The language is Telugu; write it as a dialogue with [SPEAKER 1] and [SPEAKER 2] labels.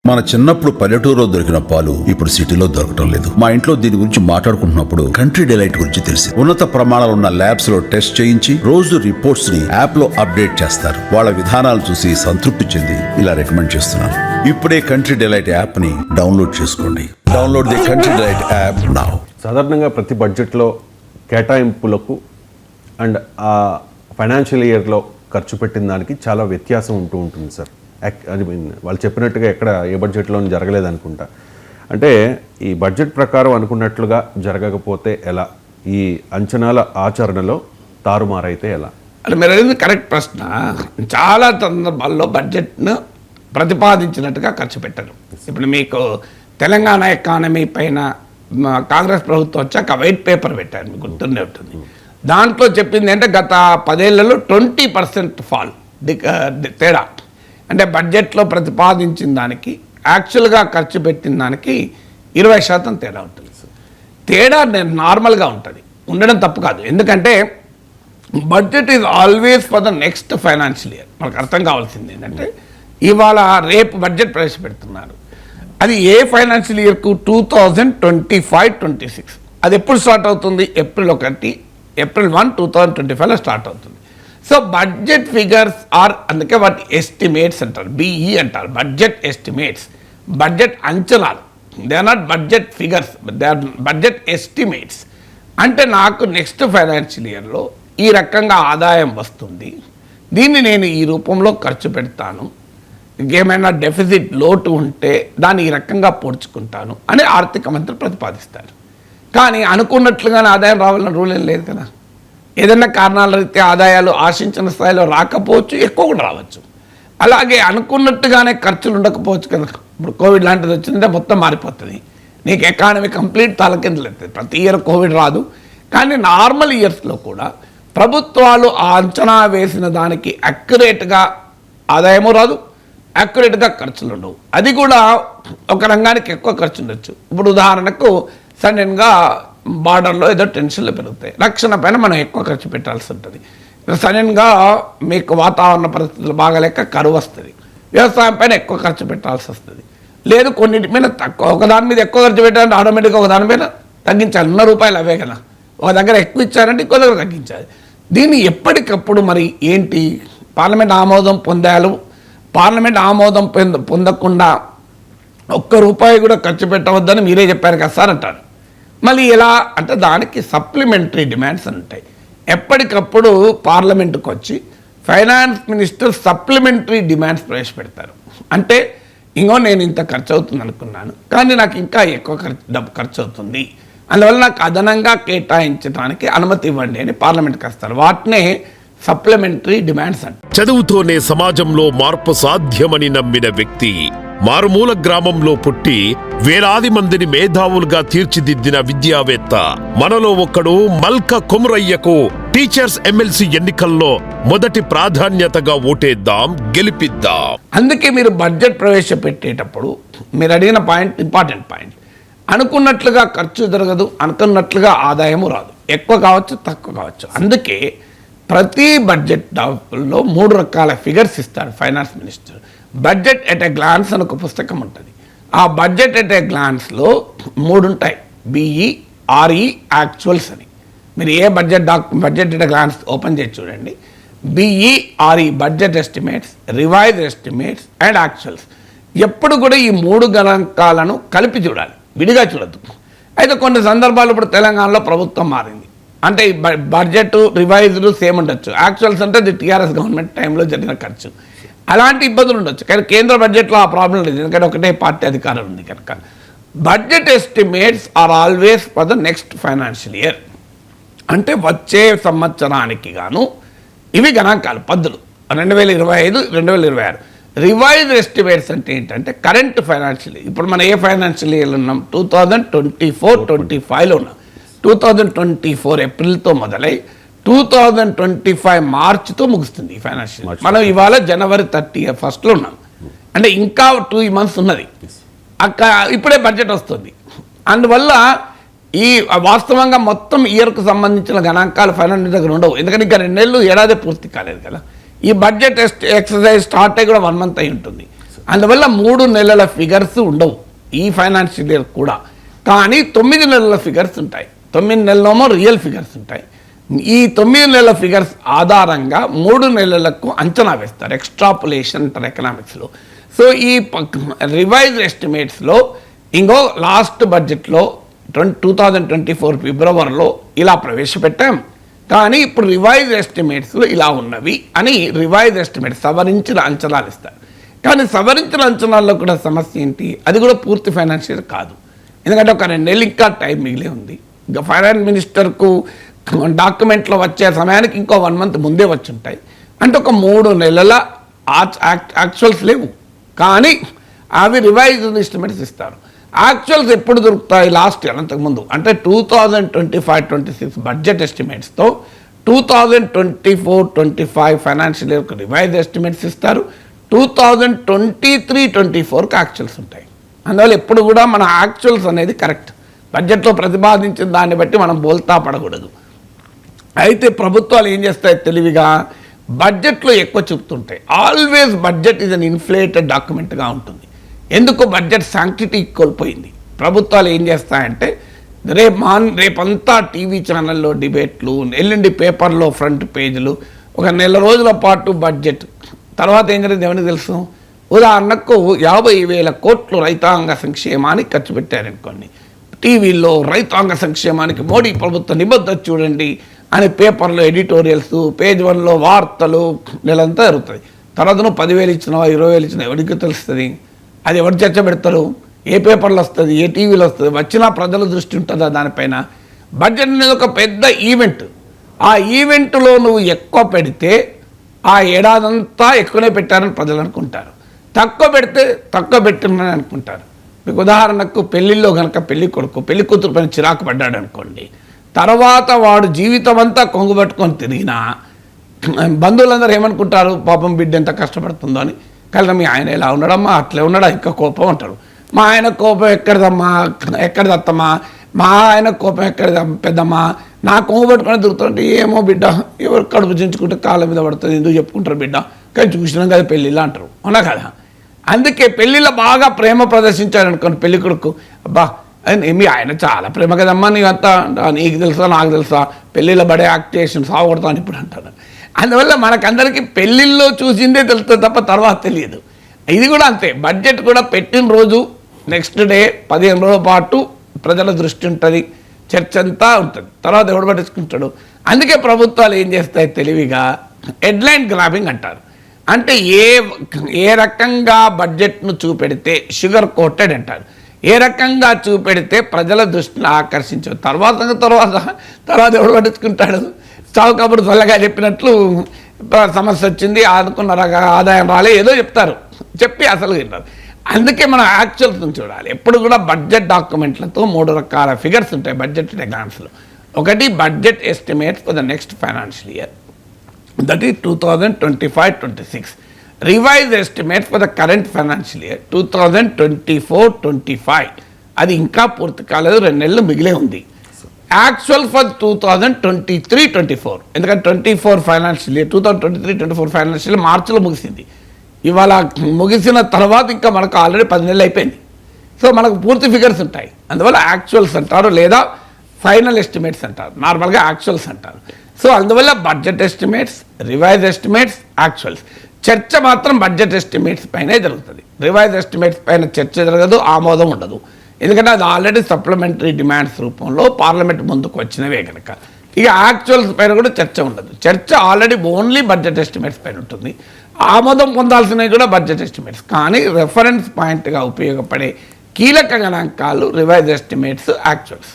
[SPEAKER 1] మన చిన్నప్పుడు పల్లెటూరులో దొరికిన పాలు ఇప్పుడు సిటీలో దొరకటం లేదు. మా ఇంట్లో దీని గురించి మాట్లాడుకుంటున్నప్పుడు కంట్రీ డిలైట్ గురించి తెలిసి ఉన్నత ప్రమాణాలు ఉన్న ల్యాబ్స్ లో టెస్ట్ చేయించి రోజు రిపోర్ట్స్ ని యాప్ లో అప్డేట్ చేస్తారు. వాళ్ళ విధానాలు చూసి సంతృప్తి చెంది ఇలా రికమెండ్ చేస్తున్నాను. ఇప్పుడే కంట్రీ డిలైట్ యాప్ ని డౌన్లోడ్ చేసుకోండి. Download the country delight app now.
[SPEAKER 2] సాధారణంగా ప్రతి బడ్జెట్లో కేటాయింపులకు అండ్ ఆ ఫైనాన్షియల్ ఇయర్లో ఖర్చు పెట్టిన దానికి చాలా వ్యత్యాసం ఉంటుంది సార్. వాళ్ళు చెప్పినట్టుగా ఎక్కడ ఏ బడ్జెట్లో జరగలేదు అనుకుంటా. అంటే ఈ బడ్జెట్ ప్రకారం అనుకున్నట్లుగా జరగకపోతే ఎలా, ఈ అంచనాల ఆచరణలో తారుమారైతే ఎలా?
[SPEAKER 3] అంటే మీరు అనేది కరెక్ట్ ప్రశ్న. చాలా సందర్భాల్లో బడ్జెట్ను ప్రతిపాదించినట్టుగా ఖర్చు పెట్టరు. ఇప్పుడు మీకు తెలంగాణ ఎకానమీ పైన కాంగ్రెస్ ప్రభుత్వం వచ్చాక వైట్ పేపర్ పెట్టారు, మీకు గుర్తుండే ఉంటుంది. దాంట్లో చెప్పింది అంటే గత 10 ఏళ్లలో 20% ఫాల్ తేడా. అంటే బడ్జెట్లో ప్రతిపాదించిన దానికి యాక్చువల్గా ఖర్చు పెట్టిన దానికి 20% తేడా ఉంటుంది. తేడా నార్మల్గా ఉంటుంది, ఉండడం తప్పు కాదు. ఎందుకంటే budget is always for the next financial year. మనకు అర్థం కావాల్సింది ఏంటంటే ఇవాళ రేపు బడ్జెట్ ప్రవేశపెడుతున్నారు. అది ఏ ఫైనాన్షియల్ ఇయర్కు 2025-26. అది ఎప్పుడు స్టార్ట్ అవుతుంది? ఏప్రిల్ 1, 2025లో స్టార్ట్ అవుతుంది. సో బడ్జెట్ ఫిగర్స్ ఆర్, అందుకే వాటి ఎస్టిమేట్స్ అంటారు, బిఈ అంటారు, బడ్జెట్ ఎస్టిమేట్స్. బడ్జెట్ అంచనాలు, they are not budget figures, they are budget estimates. అంటే నాకు నెక్స్ట్ ఫైనాన్షియల్ ఇయర్లో ఈ రకంగా ఆదాయం వస్తుంది, దీన్ని నేను ఈ రూపంలో ఖర్చు పెడతాను, ఇంకేమైనా డెఫిసిట్ లోటు ఉంటే దాన్ని ఈ రకంగా పోడ్చుకుంటాను అని ఆర్థిక మంత్రి ప్రతిపాదిస్తారు. కానీ అనుకున్నట్లుగానే ఆదాయం రావాలని రూల్ ఏం లేదు కదా. ఏదైనా కారణాల రీత్యా ఆదాయాలు ఆశించిన స్థాయిలో రాకపోవచ్చు, ఎక్కువ కూడా రావచ్చు. అలాగే అనుకున్నట్టుగానే ఖర్చులు ఉండకపోవచ్చు కదా. ఇప్పుడు కోవిడ్ లాంటిది వచ్చిందంటే మొత్తం మారిపోతుంది, నీకు ఎకానమీ కంప్లీట్ తలకిందులవుతుంది. ప్రతి ఇయర్ కోవిడ్ రాదు, కానీ నార్మల్ ఇయర్స్లో కూడా ప్రభుత్వాలు ఆ అంచనా వేసిన దానికి అక్యురేట్గా ఆదాయము రాదు, అక్యురేట్గా ఖర్చులు ఉండవు. అది కూడా ఒక రంగానికి ఎక్కువ ఖర్చు ఉండొచ్చు. ఇప్పుడు ఉదాహరణకు సడన్గా బార్డర్లో ఏదో టెన్షన్లు పెరుగుతాయి, రక్షణ పైన మనం ఎక్కువ ఖర్చు పెట్టాల్సి ఉంటుంది. సడన్గా మీకు వాతావరణ పరిస్థితులు బాగాలేక కరువు వస్తుంది, వ్యవసాయం పైన ఎక్కువ ఖర్చు పెట్టాల్సి వస్తుంది. లేదు కొన్నింటి మీద తక్కువ, ఒకదాని మీద ఎక్కువ ఖర్చు పెట్టాలంటే ఆటోమేటిక్గా ఒకదాని మీద తగ్గించాలి. ₹100 అవే కదా, ఒక దగ్గర ఎక్కువ ఇచ్చారంటే ఇంకో దగ్గర తగ్గించాలి. దీన్ని ఎప్పటికప్పుడు మరి ఏంటి, పార్లమెంట్ ఆమోదం పొందాలి. పార్లమెంట్ ఆమోదం పొందకుండా ₹1 కూడా ఖర్చు పెట్టవద్దని మీరే చెప్పారు కదా సార్ అంటారు. మళ్ళీ ఎలా అంటే దానికి సప్లిమెంటరీ డిమాండ్స్ ఉంటాయి. ఎప్పటికప్పుడు పార్లమెంటుకు వచ్చి ఫైనాన్స్ మినిస్టర్ సప్లిమెంటరీ డిమాండ్స్ ప్రవేశపెడతారు. అంటే ఇంకో నేను ఇంత ఖర్చు అవుతుంది అనుకున్నాను, కానీ నాకు ఇంకా ఎక్కువ డబ్బు ఖర్చు అవుతుంది, అందువల్ల నాకు అదనంగా కేటాయించడానికి అనుమతి ఇవ్వండి అని పార్లమెంట్కి వస్తారు. వాటినే సప్లిమెంటరీ డిమాండ్స్ అంటే.
[SPEAKER 4] చదువుతోనే సమాజంలో మార్పు సాధ్యమని నమ్మిన వ్యక్తి, మారుమూల గ్రామంలో పుట్టి వేలాది మందిని మేధావులుగా తీర్చిదిద్దిన విద్యావేత్త, మనలో ఒక్కడు మల్క కొమురయ్యకు టీచర్స్ ఎమ్మెల్సీ ఎన్నికల్లో మొదటి ప్రాధాన్యతగా ఓటేద్దాం, గెలిపిద్దాం.
[SPEAKER 3] అందుకే మీరు బడ్జెట్ ప్రవేశపెట్టేటప్పుడు మీరు అడిగిన పాయింట్ ఇంపార్టెంట్ పాయింట్. అనుకున్నట్లుగా ఖర్చు జరగదు, అనుకున్నట్లుగా ఆదాయము రాదు, ఎక్కువ కావచ్చు తక్కువ కావచ్చు. అందుకే ప్రతి బడ్జెట్లో 3 రకాల ఫిగర్స్ ఇస్తాడు finance minister. Budget at a glance అని ఒక పుస్తకం ఉంటుంది. ఆ బడ్జెట్ ఎట్ ఎ గ్లాన్స్లో 3 ఉంటాయి, బిఈ, ఆర్ఈ, యాక్చువల్స్ అని. మీరు a budget at a glance open చేసి చూడండి. B E, R E budget estimates, revise estimates and actuals. ఎప్పుడు కూడా ఈ 3 గణాంకాలను కలిపి చూడాలి, విడిగా చూడద్దు. అయితే కొన్ని సందర్భాలు ఇప్పుడు తెలంగాణలో ప్రభుత్వం మారింది అంటే బడ్జెట్ రివైజ్లు సేమ్ ఉండొచ్చు, యాక్చువల్స్ అంటే అది టీఆర్ఎస్ గవర్నమెంట్ టైంలో జరిగిన ఖర్చు, అలాంటి ఇబ్బందులు ఉండొచ్చు. కానీ కేంద్ర బడ్జెట్లో ఆ ప్రాబ్లం లేదు, ఎందుకంటే ఒకటే పార్టీ అధికారం ఉంది కనుక. Budget estimates are always for the next financial year. అంటే వచ్చే సంవత్సరానికి గాను ఇవి గణాంకాలు, పద్దులు 2025, 2026. రివైజ్ ఎస్టిమేట్స్ అంటే ఏంటంటే కరెంట్ ఫైనాన్షియల్ ఇయర్. ఇప్పుడు మనం ఏ ఫైనాన్షియల్ ఇయర్లో ఉన్నాం? 2024-25లో ఉన్నాం. 2024 ఏప్రిల్తో మొదలై 2025 మార్చితో ముగుస్తుంది ఈ ఫైనాన్షియల్. మనం ఇవాళ జనవరి 31 ఉన్నాం, అంటే ఇంకా 2 months ఉన్నది. ఇప్పుడే బడ్జెట్ వస్తుంది. అందువల్ల ఈ వాస్తవంగా మొత్తం ఇయర్కు సంబంధించిన గణాంకాలు ఫైనాన్స్ దగ్గర ఉండవు, ఎందుకంటే ఇంకా 2 నెలలు ఏడాది పూర్తి కాలేదు కదా. ఈ బడ్జెట్ ఎక్సర్సైజ్ స్టార్ట్ అయ్యి కూడా 1 month అయి ఉంటుంది. అందువల్ల 3 నెలల ఫిగర్స్ ఉండవు ఈ ఫైనాన్షియల్ ఇయర్ కూడా, కానీ 9 నెలల ఫిగర్స్ ఉంటాయి. 9 నెలలేమో రియల్ ఫిగర్స్ ఉంటాయి. ఈ 9 నెలల ఫిగర్స్ ఆధారంగా 3 నెలలకు అంచనా వేస్తారు, ఎక్స్ట్రాపులేషన్ అంటారు ఎకనామిక్స్లో. సో ఈ రివైజ్ ఎస్టిమేట్స్లో ఇంకో లాస్ట్ బడ్జెట్లో 2024 ఫిబ్రవరిలో ఇలా ప్రవేశపెట్టాం, కానీ ఇప్పుడు రివైజ్ ఎస్టిమేట్స్లో ఇలా ఉన్నవి అని రివైజ్ ఎస్టిమేట్స్ సవరించిన అంచనాలు ఇస్తారు. కానీ సవరించిన అంచనాల్లో కూడా సమస్య ఏంటి, అది కూడా పూర్తి ఫైనాన్షియల్ కాదు. ఎందుకంటే ఒక 2 నెలలు ఇంకా టైం మిగిలే ఉంది. ఇంకా ఫైనాన్స్ మినిస్టర్కు డాక్యుమెంట్లో వచ్చే సమయానికి ఇంకో 1 మంత్ ముందే వచ్చి ఉంటాయి. అంటే ఒక 3 నెలల యాక్చువల్స్ లేవు, కానీ అవి రివైజ్ ఎస్టిమేట్స్ ఇస్తారు. యాక్చువల్స్ ఎప్పుడు దొరుకుతాయి, లాస్ట్ ఇయర్ అంతకుముందు అంటే 2025-26 బడ్జెట్ ఎస్టిమేట్స్తో 2024-25 ఫైనాన్షియల్ ఇయర్కు రివైజ్ ఎస్టిమేట్స్ ఇస్తారు. 2023-24కి యాక్చువల్స్ ఉంటాయి. అందువల్ల ఎప్పుడు కూడా మన యాక్చువల్స్ అనేది కరెక్ట్, బడ్జెట్లో ప్రతిపాదించిన దాన్ని బట్టి మనం బోల్తా పడకూడదు. అయితే ప్రభుత్వాలు ఏం చేస్తాయి తెలివిగా, బడ్జెట్లో ఎక్కువ చెప్తుంటాయి. Always budget is an inflated డాక్యుమెంట్గా ఉంటుంది. ఎందుకు బడ్జెట్ శాంక్టిటీ కోల్పోయింది. ప్రభుత్వాలు ఏం చేస్తాయంటే రేపంతా టీవీ ఛానల్లో డిబేట్లు, ఎల్లుండి పేపర్లో ఫ్రంట్ పేజీలు, ఒక 1 నెల రోజుల పాటు బడ్జెట్, తర్వాత ఏం జరిగింది ఎవరికి తెలుసు. ఉదాహరణకు 50,000 కోట్లు రైతాంగ సంక్షేమానికి ఖర్చు పెట్టారనుకోండి, టీవీలో రైతాంగ సంక్షేమానికి మోడీ ప్రభుత్వ నిబద్ధత చూడండి అని పేపర్లో ఎడిటోరియల్స్, పేజ్ 1లో వార్తలు నెలంతా జరుగుతుంది. తర్వాత 10,000 ఇచ్చినావా 20,000 ఇచ్చినా ఎవరికి తెలుస్తుంది, అది ఎవరు చర్చ పెడతారు, ఏ పేపర్లో వస్తుంది, ఏ టీవీలో వస్తుంది, వచ్చినా ప్రజల దృష్టి ఉంటుందా దానిపైన. బడ్జెట్ అనేది ఒక పెద్ద ఈవెంట్. ఆ ఈవెంట్లో నువ్వు ఎక్కువ పెడితే ఆ ఏడాదంతా ఎక్కువనే పెట్టారని ప్రజలు అనుకుంటారు, తక్కువ పెడితే తక్కువ పెట్టినని అనుకుంటారు. మీకు ఉదాహరణకు పెళ్ళిళ్ళలో కనుక పెళ్లి కొడుకు పెళ్లి కూతురు పైన చిరాకు పడ్డాడు అనుకోండి, తర్వాత వాడు జీవితం అంతా కొంగు పట్టుకొని తిరిగినా బంధువులందరూ ఏమనుకుంటారు, పాపం బిడ్డ ఎంత కష్టపడుతుందో అని. కానీ మీ ఆయన ఎలా ఉన్నాడమ్మా, అట్లే ఉన్నాడా, ఇంకా కోపం అంటారు. మా ఆయన కోపం ఎక్కడిదత్తమ్మా, మా ఆయన కోపం ఎక్కడిది పెద్దమ్మా, నా కొంగు పట్టుకొని తిరుగుతుంటే ఏమో బిడ్డ ఎవరు కడుపు చించుకుంటే కాళ్ళ మీద పడుతుంది, ఎందుకు చెప్పుకుంటారు బిడ్డ, కానీ చూసినాం కదా పెళ్ళిళ్ళు అంటారు, అవునా కదా. అందుకే పెళ్ళిళ్ళ బాగా ప్రేమ ప్రదర్శించారనుకోండి పెళ్లి కొడుకు, అబ్బా మీ ఆయన చాలా ప్రేమ కదమ్మా, నీకంతా నీకు తెలుసా నాకు తెలుసా, పెళ్ళిళ్ళ బడే యాక్ట్ చేసి సాగొడతాను ఇప్పుడు అంటారు. అందువల్ల మనకందరికీ పెళ్ళిళ్ళలో చూసిందే తెలుస్తుంది తప్ప తర్వాత తెలియదు. ఇది కూడా అంతే, బడ్జెట్ కూడా పెట్టిన రోజు నెక్స్ట్ డే 15 రోజుల పాటు ప్రజల దృష్టి ఉంటుంది, చర్చ అంతా ఉంటుంది, తర్వాత ఎవడు పట్టించుకుంటాడు. అందుకే ప్రభుత్వాలు ఏం చేస్తాయి తెలివిగా హెడ్లైన్ గ్రాబింగ్ అంటారు. అంటే ఏ రకంగా బడ్జెట్ను చూపెడితే షుగర్ కోటెడ్ అంటారు, ఏ రకంగా చూపెడితే ప్రజల దృష్టిని ఆకర్షించవు. తర్వాత ఎవడు పట్టించుకుంటాడు. చావు కబురు చల్లగా చెప్పినట్లు సమస్య వచ్చింది, అనుకున్న ఆదాయం రాలే, ఏదో చెప్తారు, చెప్పి అసలు వింటారు. అందుకే మనం యాక్చువల్స్ చూడాలి. ఎప్పుడు కూడా బడ్జెట్ డాక్యుమెంట్లతో 3 రకాల ఫిగర్స్ ఉంటాయి బడ్జెట్ ఎగ్జామ్స్లో. ఒకటి budget estimates for the next financial year, that is 2025-26. Revise estimates for the current financial year 2024-25. అది ఇంకా పూర్తి కాలేదు, 2 నెలలు మిగిలే ఉంది. యాక్చువల్ ఫర్ 2023-24, ఎందుకంటే 24 ఫైనాన్షియల్ ఇయర్ 2023-24 ఫైనాన్షియల్ ఇయర్ మార్చిలో ముగిసింది. ఇవాళ ముగిసిన తర్వాత ఇంకా మనకు ఆల్రెడీ 10 నెలలు అయిపోయింది. సో మనకు పూర్తి ఫిగర్స్ ఉంటాయి. అందువల్ల యాక్చువల్స్ అంటారు, లేదా ఫైనల్ ఎస్టిమేట్స్ అంటారు, నార్మల్గా యాక్చువల్స్ అంటారు. సో అందువల్ల budget estimates, revise estimates, actuals. చర్చ మాత్రం బడ్జెట్ ఎస్టిమేట్స్ పైనే జరుగుతుంది, రివైజ్ ఎస్టిమేట్స్ పైన చర్చ జరగదు, ఆమోదం ఉండదు. ఎందుకంటే అది ఆల్రెడీ సప్లిమెంటరీ డిమాండ్స్ రూపంలో పార్లమెంట్ ముందుకు వచ్చినవే కనుక. ఇక యాక్చువల్స్ పైన కూడా చర్చ ఉండదు. చర్చ ఆల్రెడీ ఓన్లీ బడ్జెట్ ఎస్టిమేట్స్ పైన ఉంటుంది. ఆమోదం పొందాల్సినవి కూడా బడ్జెట్ ఎస్టిమేట్స్, కానీ రెఫరెన్స్ పాయింట్గా ఉపయోగపడే కీలక గణాంకాలు రివైజ్ ఎస్టిమేట్స్, యాక్చువల్స్.